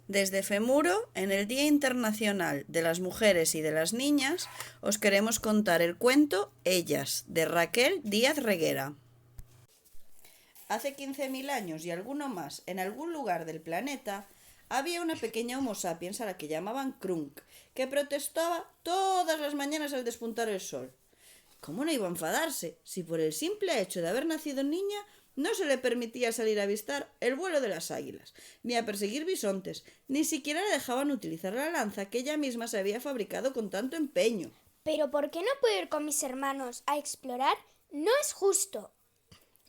Desde Femuro, en el Día Internacional de las Mujeres y de las Niñas, os queremos contar el cuento Ellas, de Raquel Díaz Reguera. Hace 15.000 años y alguno más, en algún lugar del planeta, había una pequeña Homo sapiens a la que llamaban Krunk, que protestaba todas las mañanas al despuntar el sol. ¿Cómo no iba a enfadarse si por el simple hecho de haber nacido niña no se le permitía salir a avistar el vuelo de las águilas, ni a perseguir bisontes, ni siquiera le dejaban utilizar la lanza que ella misma se había fabricado con tanto empeño? ¿Pero por qué no puedo ir con mis hermanos a explorar? No es justo.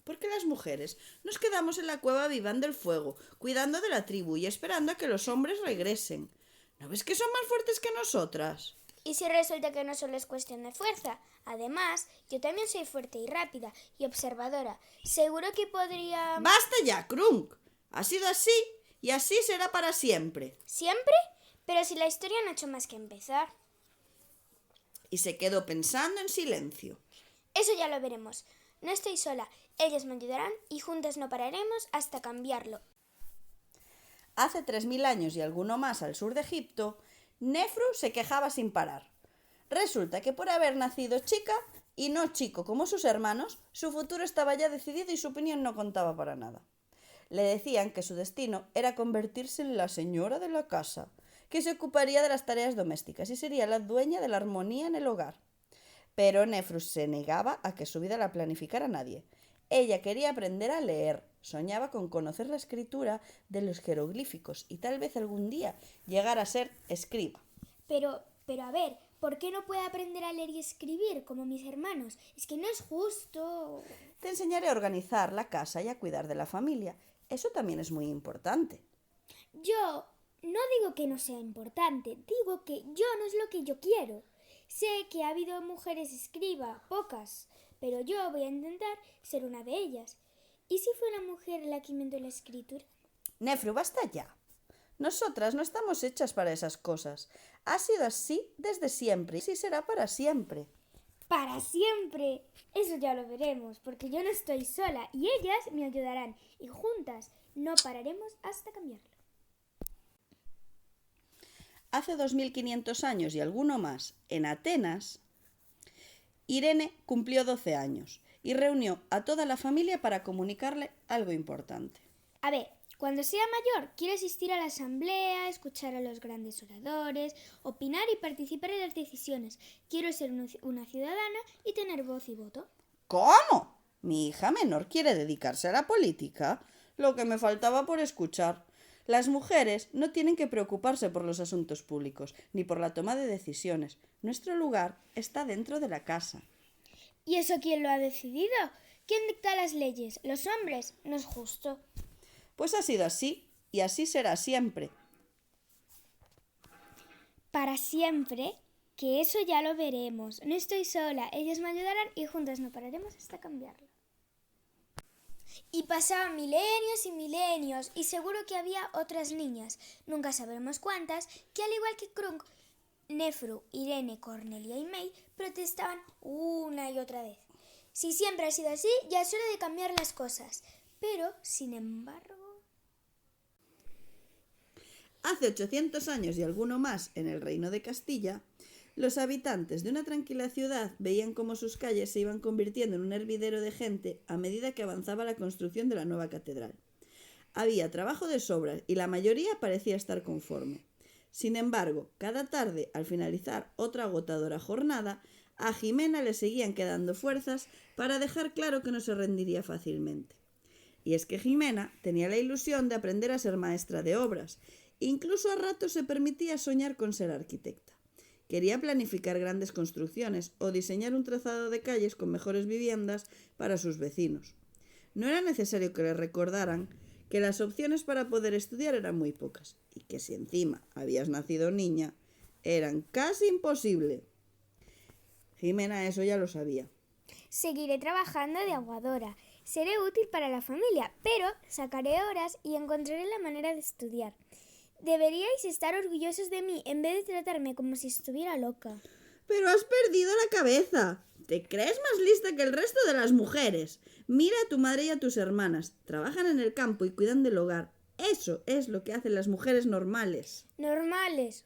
Porque las mujeres nos quedamos en la cueva avivando el fuego, cuidando de la tribu y esperando a que los hombres regresen. ¿No ves que son más fuertes que nosotras? ¿Y si resulta que no solo es cuestión de fuerza? Además, yo también soy fuerte y rápida y observadora. Seguro que podría... ¡Basta ya, Krunk! Ha sido así y así será para siempre. ¿Siempre? Pero si la historia no ha hecho más que empezar. Y se quedó pensando en silencio. Eso ya lo veremos. No estoy sola. Ellas me ayudarán y juntas no pararemos hasta cambiarlo. Hace 3.000 años y alguno más al sur de Egipto, Nefru se quejaba sin parar. Resulta que por haber nacido chica y no chico como sus hermanos, su futuro estaba ya decidido y su opinión no contaba para nada. Le decían que su destino era convertirse en la señora de la casa, que se ocuparía de las tareas domésticas y sería la dueña de la armonía en el hogar. Pero Nefru se negaba a que su vida la planificara nadie. Ella quería aprender a leer, soñaba con conocer la escritura de los jeroglíficos y tal vez algún día llegar a ser escriba. Pero a ver, ¿por qué no puede aprender a leer y escribir como mis hermanos? Es que no es justo. Te enseñaré a organizar la casa y a cuidar de la familia. Eso también es muy importante. Yo no digo que no sea importante, digo que yo no es lo que yo quiero. Sé que ha habido mujeres escriba, pocas, pero yo voy a intentar ser una de ellas. ¿Y si fue una mujer la que inventó la escritura? Nefru, basta ya. Nosotras no estamos hechas para esas cosas. Ha sido así desde siempre y así será para siempre. ¡Para siempre! Eso ya lo veremos, porque yo no estoy sola y ellas me ayudarán y juntas no pararemos hasta cambiarlo. Hace 2.500 años y alguno más, en Atenas, Irene cumplió 12 años y reunió a toda la familia para comunicarle algo importante. A ver, cuando sea mayor, quiero asistir a la asamblea, escuchar a los grandes oradores, opinar y participar en las decisiones. Quiero ser una ciudadana y tener voz y voto. ¿Cómo? ¿Mi hija menor quiere dedicarse a la política? Lo que me faltaba por escuchar. Las mujeres no tienen que preocuparse por los asuntos públicos, ni por la toma de decisiones. Nuestro lugar está dentro de la casa. ¿Y eso quién lo ha decidido? ¿Quién dicta las leyes? ¿Los hombres? No es justo. Pues ha sido así, y así será siempre. Para siempre, que eso ya lo veremos. No estoy sola, ellos me ayudarán y juntas no pararemos hasta cambiarlo. Y pasaban milenios y milenios, y seguro que había otras niñas, nunca sabremos cuántas, que al igual que Krunk, Nefru, Irene, Cornelia y May protestaban una y otra vez. Si siempre ha sido así, ya es hora de cambiar las cosas. Pero, sin embargo... Hace 800 años y alguno más en el reino de Castilla, los habitantes de una tranquila ciudad veían cómo sus calles se iban convirtiendo en un hervidero de gente a medida que avanzaba la construcción de la nueva catedral. Había trabajo de sobra y la mayoría parecía estar conforme. Sin embargo, cada tarde, al finalizar otra agotadora jornada, a Jimena le seguían quedando fuerzas para dejar claro que no se rendiría fácilmente. Y es que Jimena tenía la ilusión de aprender a ser maestra de obras. Incluso a ratos se permitía soñar con ser arquitecta. Quería planificar grandes construcciones o diseñar un trazado de calles con mejores viviendas para sus vecinos. No era necesario que le recordaran que las opciones para poder estudiar eran muy pocas y que si encima habías nacido niña, eran casi imposible. Jimena eso ya lo sabía. Seguiré trabajando de aguadora. Seré útil para la familia, pero sacaré horas y encontraré la manera de estudiar. Deberíais estar orgullosos de mí en vez de tratarme como si estuviera loca. Pero has perdido la cabeza. ¿Te crees más lista que el resto de las mujeres? Mira a tu madre y a tus hermanas. Trabajan en el campo y cuidan del hogar. Eso es lo que hacen las mujeres normales. Normales.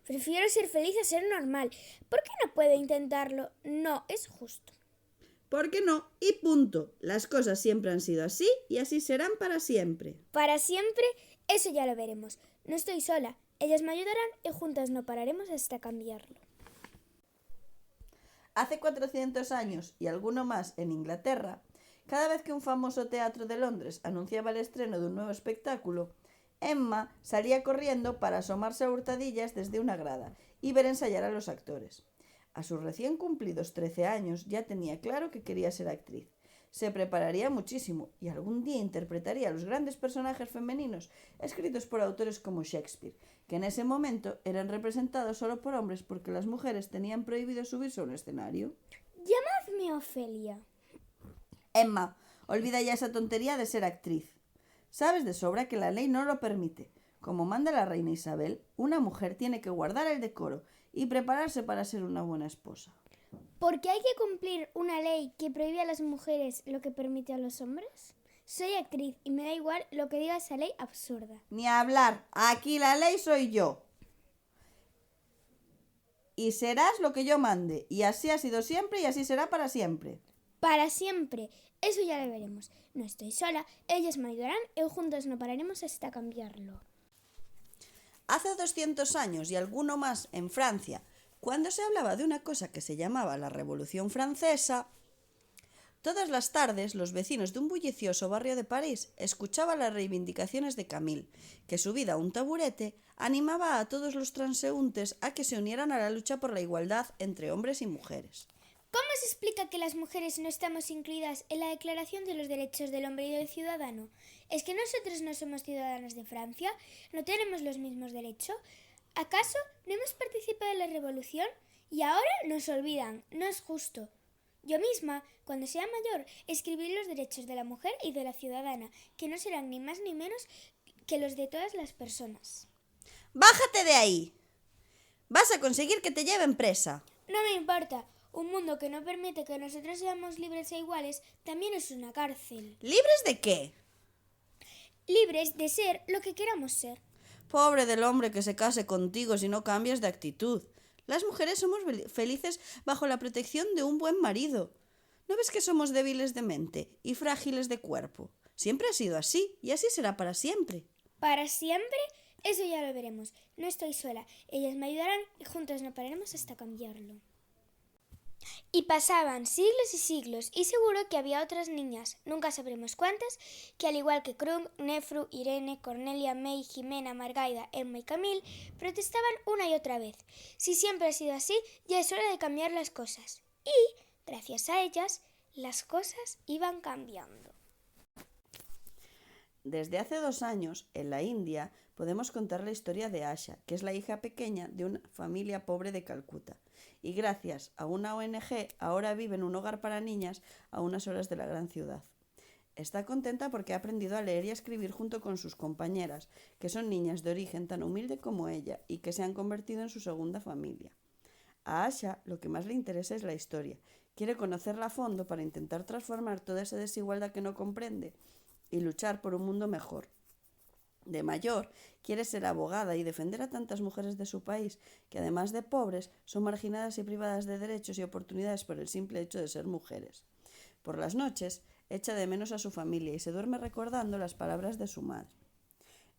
Prefiero ser feliz a ser normal. ¿Por qué no puedo intentarlo? No, es justo. ¿Por qué no? Y punto. Las cosas siempre han sido así y así serán para siempre. Para siempre, eso ya lo veremos. No estoy sola. Ellas me ayudarán y juntas no pararemos hasta cambiarlo. Hace 400 años y alguno más en Inglaterra, cada vez que un famoso teatro de Londres anunciaba el estreno de un nuevo espectáculo, Emma salía corriendo para asomarse a hurtadillas desde una grada y ver ensayar a los actores. A sus recién cumplidos 13 años ya tenía claro que quería ser actriz. Se prepararía muchísimo y algún día interpretaría a los grandes personajes femeninos escritos por autores como Shakespeare, que en ese momento eran representados solo por hombres porque las mujeres tenían prohibido subirse a un escenario. Llamadme Ofelia. Emma, olvida ya esa tontería de ser actriz. Sabes de sobra que la ley no lo permite. Como manda la reina Isabel, una mujer tiene que guardar el decoro y prepararse para ser una buena esposa. ¿Porque hay que cumplir una ley que prohíbe a las mujeres lo que permite a los hombres? Soy actriz y me da igual lo que diga esa ley absurda. Ni hablar, aquí la ley soy yo. Y serás lo que yo mande, y así ha sido siempre y así será para siempre. Para siempre. Eso ya lo veremos. No estoy sola, ellas me ayudarán y juntas no pararemos hasta cambiarlo. Hace 200 años y alguno más en Francia, cuando se hablaba de una cosa que se llamaba la Revolución Francesa, todas las tardes los vecinos de un bullicioso barrio de París escuchaban las reivindicaciones de Camille, que subida a un taburete animaba a todos los transeúntes a que se unieran a la lucha por la igualdad entre hombres y mujeres. ¿Cómo se explica que las mujeres no estamos incluidas en la Declaración de los Derechos del Hombre y del Ciudadano? ¿Es que nosotros no somos ciudadanos de Francia? ¿No tenemos los mismos derechos? ¿Acaso no hemos participado en la revolución? Y ahora nos olvidan. No es justo. Yo misma, cuando sea mayor, escribiré los derechos de la mujer y de la ciudadana, que no serán ni más ni menos que los de todas las personas. ¡Bájate de ahí! Vas a conseguir que te lleven presa. No me importa. Un mundo que no permite que nosotros seamos libres e iguales también es una cárcel. ¿Libres de qué? Libres de ser lo que queramos ser. Pobre del hombre que se case contigo si no cambias de actitud. Las mujeres somos felices bajo la protección de un buen marido. ¿No ves que somos débiles de mente y frágiles de cuerpo? Siempre ha sido así y así será para siempre. ¿Para siempre? Eso ya lo veremos. No estoy sola. Ellas me ayudarán y juntas no pararemos hasta cambiarlo. Y pasaban siglos y siglos, y seguro que había otras niñas, nunca sabremos cuántas, que al igual que Krung, Nefru, Irene, Cornelia, May, Jimena, Margaida, Emma y Camille, protestaban una y otra vez. Si siempre ha sido así, ya es hora de cambiar las cosas. Y, gracias a ellas, las cosas iban cambiando. Desde hace 2 años, en la India, podemos contar la historia de Asha, que es la hija pequeña de una familia pobre de Calcuta. Y gracias a una ONG ahora vive en un hogar para niñas a unas horas de la gran ciudad. Está contenta porque ha aprendido a leer y a escribir junto con sus compañeras, que son niñas de origen tan humilde como ella y que se han convertido en su segunda familia. A Asha lo que más le interesa es la historia. Quiere conocerla a fondo para intentar transformar toda esa desigualdad que no comprende y luchar por un mundo mejor. De mayor, quiere ser abogada y defender a tantas mujeres de su país que, además de pobres, son marginadas y privadas de derechos y oportunidades por el simple hecho de ser mujeres. Por las noches, echa de menos a su familia y se duerme recordando las palabras de su madre.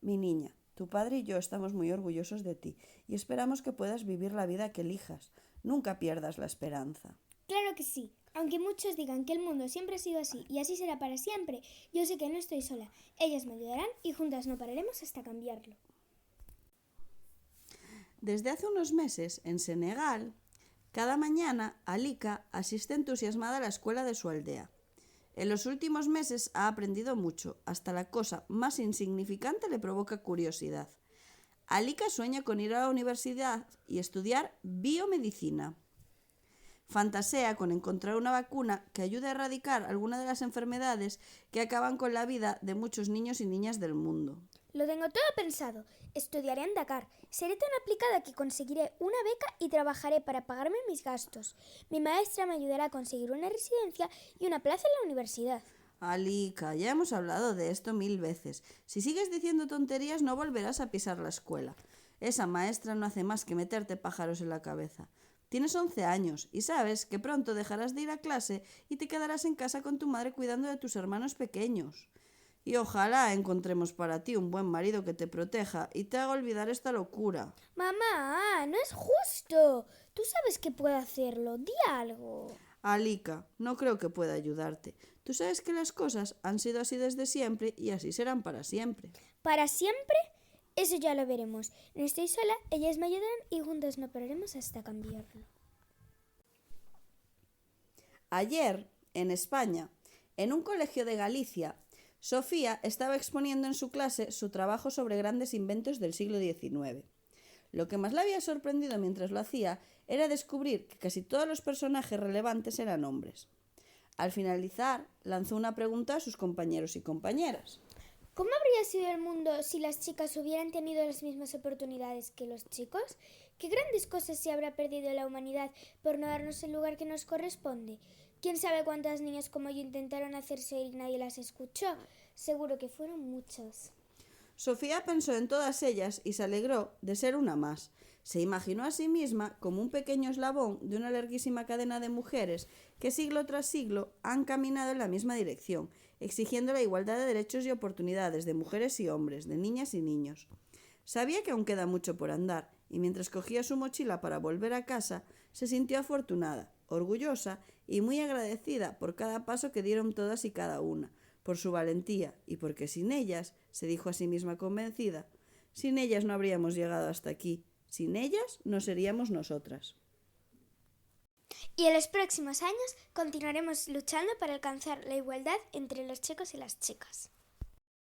Mi niña, tu padre y yo estamos muy orgullosos de ti y esperamos que puedas vivir la vida que elijas. Nunca pierdas la esperanza. Claro que sí. Aunque muchos digan que el mundo siempre ha sido así y así será para siempre, yo sé que no estoy sola. Ellas me ayudarán y juntas no pararemos hasta cambiarlo. Desde hace unos meses, en Senegal, cada mañana Alika asiste entusiasmada a la escuela de su aldea. En los últimos meses ha aprendido mucho, hasta la cosa más insignificante le provoca curiosidad. Alika sueña con ir a la universidad y estudiar biomedicina. Fantasea con encontrar una vacuna que ayude a erradicar alguna de las enfermedades que acaban con la vida de muchos niños y niñas del mundo. Lo tengo todo pensado. Estudiaré en Dakar. Seré tan aplicada que conseguiré una beca y trabajaré para pagarme mis gastos. Mi maestra me ayudará a conseguir una residencia y una plaza en la universidad. Alica, ya hemos hablado de esto 1000 veces. Si sigues diciendo tonterías no volverás a pisar la escuela. Esa maestra no hace más que meterte pájaros en la cabeza. Tienes 11 años y sabes que pronto dejarás de ir a clase y te quedarás en casa con tu madre cuidando de tus hermanos pequeños. Y ojalá encontremos para ti un buen marido que te proteja y te haga olvidar esta locura. Mamá, no es justo. Tú sabes que puedo hacerlo. Di algo. Alica, no creo que pueda ayudarte. Tú sabes que las cosas han sido así desde siempre y así serán para siempre. ¿Para siempre? Eso ya lo veremos. No estoy sola, ellas me ayudarán y juntas no pararemos hasta cambiarlo. Ayer, en España, en un colegio de Galicia, Sofía estaba exponiendo en su clase su trabajo sobre grandes inventos del siglo XIX. Lo que más la había sorprendido mientras lo hacía era descubrir que casi todos los personajes relevantes eran hombres. Al finalizar, lanzó una pregunta a sus compañeros y compañeras. ¿Cómo habría sido el mundo si las chicas hubieran tenido las mismas oportunidades que los chicos? ¿Qué grandes cosas se habrá perdido la humanidad por no darnos el lugar que nos corresponde? ¿Quién sabe cuántas niñas como yo intentaron hacerse oír y nadie las escuchó? Seguro que fueron muchas. Sofía pensó en todas ellas y se alegró de ser una más. Se imaginó a sí misma como un pequeño eslabón de una larguísima cadena de mujeres que siglo tras siglo han caminado en la misma dirección, exigiendo la igualdad de derechos y oportunidades de mujeres y hombres, de niñas y niños. Sabía que aún queda mucho por andar, y mientras cogía su mochila para volver a casa, se sintió afortunada, orgullosa y muy agradecida por cada paso que dieron todas y cada una, por su valentía y porque sin ellas, se dijo a sí misma convencida, sin ellas no habríamos llegado hasta aquí, sin ellas no seríamos nosotras. Y en los próximos años continuaremos luchando para alcanzar la igualdad entre los chicos y las chicas.